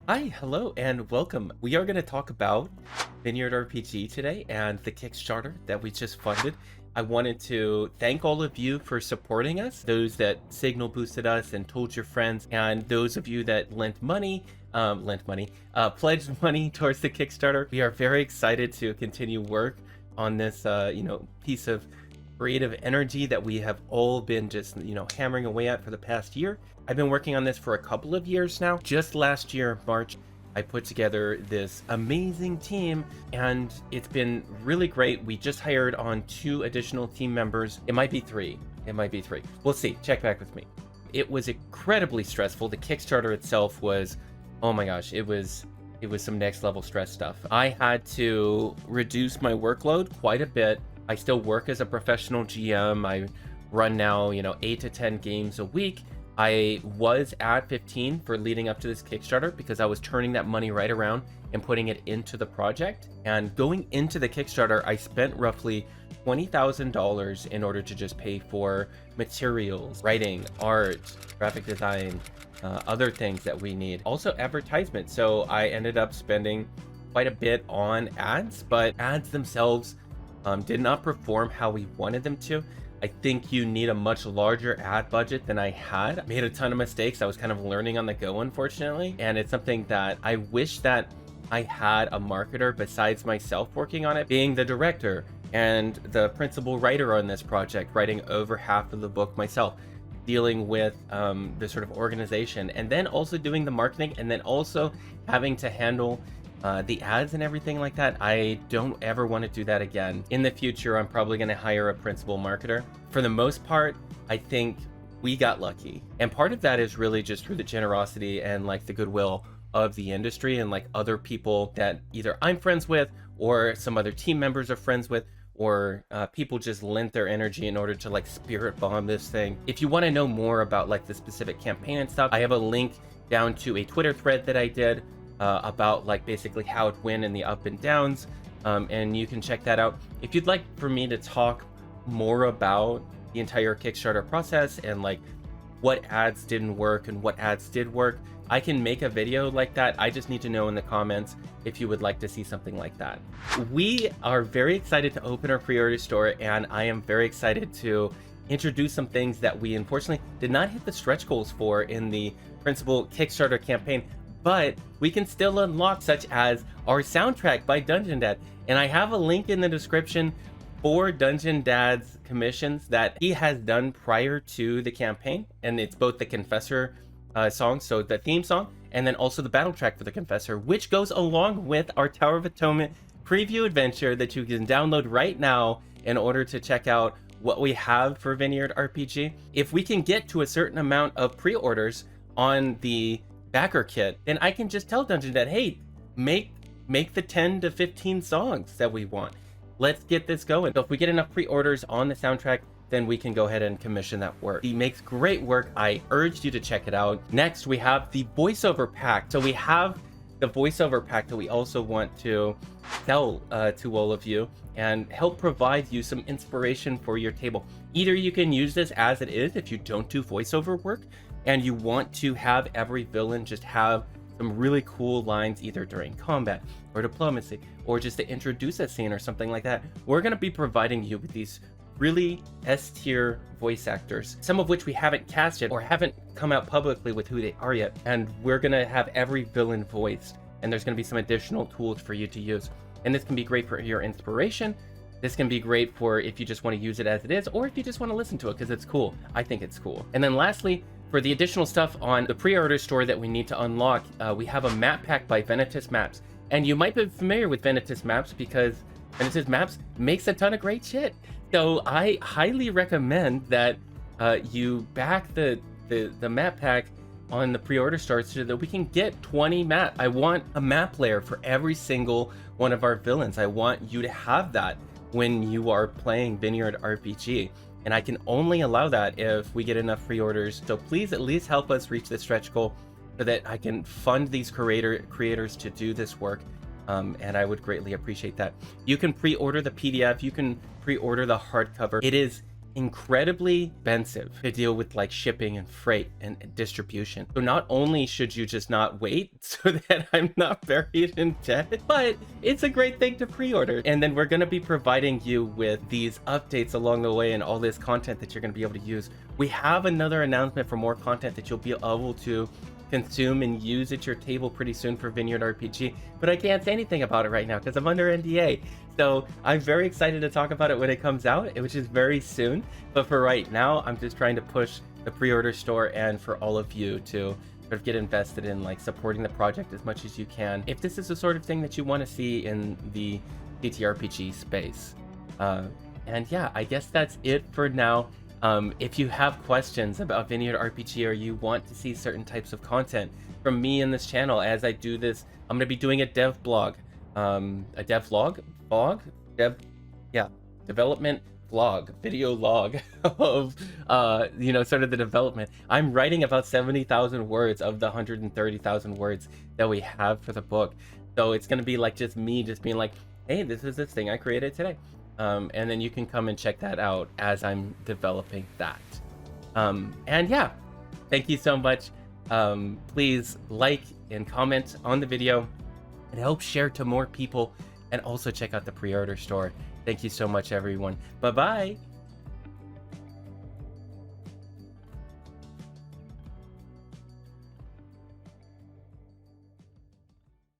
Hi, hello, and welcome. We are going to talk about Vineyard RPG today and the Kickstarter that we just funded. I wanted to thank all of you for supporting us, those that signal boosted us and told your friends, and those of you that pledged money towards the Kickstarter. We are very excited to continue work on this, piece of creative energy that we have all been just, hammering away at for the past year. I've been working on this for a couple of years now. Just last year, March, I put together this amazing team and it's been really great. We just hired on 2 additional team members. It might be 3. We'll see. Check back with me. It was incredibly stressful. The Kickstarter itself was, oh my gosh, it was some next level stress stuff. I had to reduce my workload quite a bit. I still work as a professional GM. I run now, 8 to 10 games a week. I was at 15 for leading up to this Kickstarter because I was turning that money right around and putting it into the project. And going into the Kickstarter, I spent roughly $20,000 in order to just pay for materials, writing, art, graphic design, other things that we need. Also advertisement. So I ended up spending quite a bit on ads, but ads themselves did not perform how we wanted them to. I think you need a much larger ad budget than I had. I made a ton of mistakes. I was kind of learning on the go, unfortunately. And it's something that I wish that I had a marketer besides myself working on it, being the director and the principal writer on this project, writing over half of the book myself, dealing with the sort of organization, and then also doing the marketing, and then also having to handle the ads and everything like that. I don't ever want to do that again. In the future, I'm probably going to hire a principal marketer. For the most part, I think we got lucky. And part of that is really just through the generosity and like the goodwill of the industry and like other people that either I'm friends with or some other team members are friends with, or people just lent their energy in order to like spirit bomb this thing. If you want to know more about like the specific campaign and stuff, I have a link down to a Twitter thread that I did about like basically how it went and the up and downs, and you can check that out. If you'd like for me to talk more about the entire Kickstarter process and like what ads didn't work and what ads did work, I can make a video like that. I just need to know in the comments if you would like to see something like that. We are very excited to open our pre-order store, and I am very excited to introduce some things that we unfortunately did not hit the stretch goals for in the principal Kickstarter campaign, but we can still unlock, such as our soundtrack by Dungeon Dad. And I have a link in the description for Dungeon Dad's commissions that he has done prior to the campaign. And it's both the Confessor song, so the theme song, and then also the battle track for the Confessor, which goes along with our Tower of Atonement preview adventure that you can download right now in order to check out what we have for Vineyard RPG. If we can get to a certain amount of pre-orders on the backer kit, then I can just tell Dungeon Dad, hey, make the 10 to 15 songs that we want. Let's get this going. So if we get enough pre-orders on the soundtrack, then we can go ahead and commission that work. He makes great work. I urge you to check it out. Next, we have the voiceover pack. So we have the voiceover pack that we also want to sell to all of you and help provide you some inspiration for your table. Either you can use this as it is if you don't do voiceover work and you want to have every villain just have some really cool lines either during combat or diplomacy or just to introduce a scene or something like that. We're going to be providing you with these really S-tier voice actors, some of which we haven't cast yet or haven't come out publicly with who they are yet. And we're going to have every villain voiced, and there's going to be some additional tools for you to use. And this can be great for your inspiration. This can be great for if you just want to use it as it is, or if you just want to listen to it because it's cool. I think it's cool. And then lastly, for the additional stuff on the pre-order store that we need to unlock, we have a map pack by Venetus Maps. And you might be familiar with Venetus Maps because Venetus Maps makes a ton of great shit. So I highly recommend that you back the map pack on the pre-order store so that we can get 20 maps. I want a map layer for every single one of our villains. I want you to have that when you are playing Vineyard RPG. And I can only allow that if we get enough pre-orders. So please at least help us reach the stretch goal so that I can fund these creators to do this work. And I would greatly appreciate that. You can pre-order the PDF. You can pre-order the hardcover. It is incredibly expensive to deal with like shipping and freight and distribution. So not only should you just not wait so that I'm not buried in debt, but it's a great thing to pre-order. And then we're going to be providing you with these updates along the way and all this content that you're going to be able to use. We have another announcement for more content that you'll be able to consume and use at your table pretty soon for Vineyard RPG, but I can't say anything about it right now because I'm under NDA. So I'm very excited to talk about it when it comes out, which is very soon. But for right now, I'm just trying to push the pre-order store and for all of you to sort of get invested in like supporting the project as much as you can, if this is the sort of thing that you want to see in the TTRPG space. And yeah, I guess that's it for now. If you have questions about Vineyard RPG or you want to see certain types of content from me in this channel as I do this, I'm going to be doing a dev blog, development vlog, video log of, sort of the development. I'm writing about 70,000 words of the 130,000 words that we have for the book. So it's going to be like just me just being like, hey, this is this thing I created today. And then you can come and check that out as I'm developing that. And yeah, thank you so much. Please like and comment on the video and help share to more people, and also check out the pre-order store. Thank you so much, everyone. Bye-bye.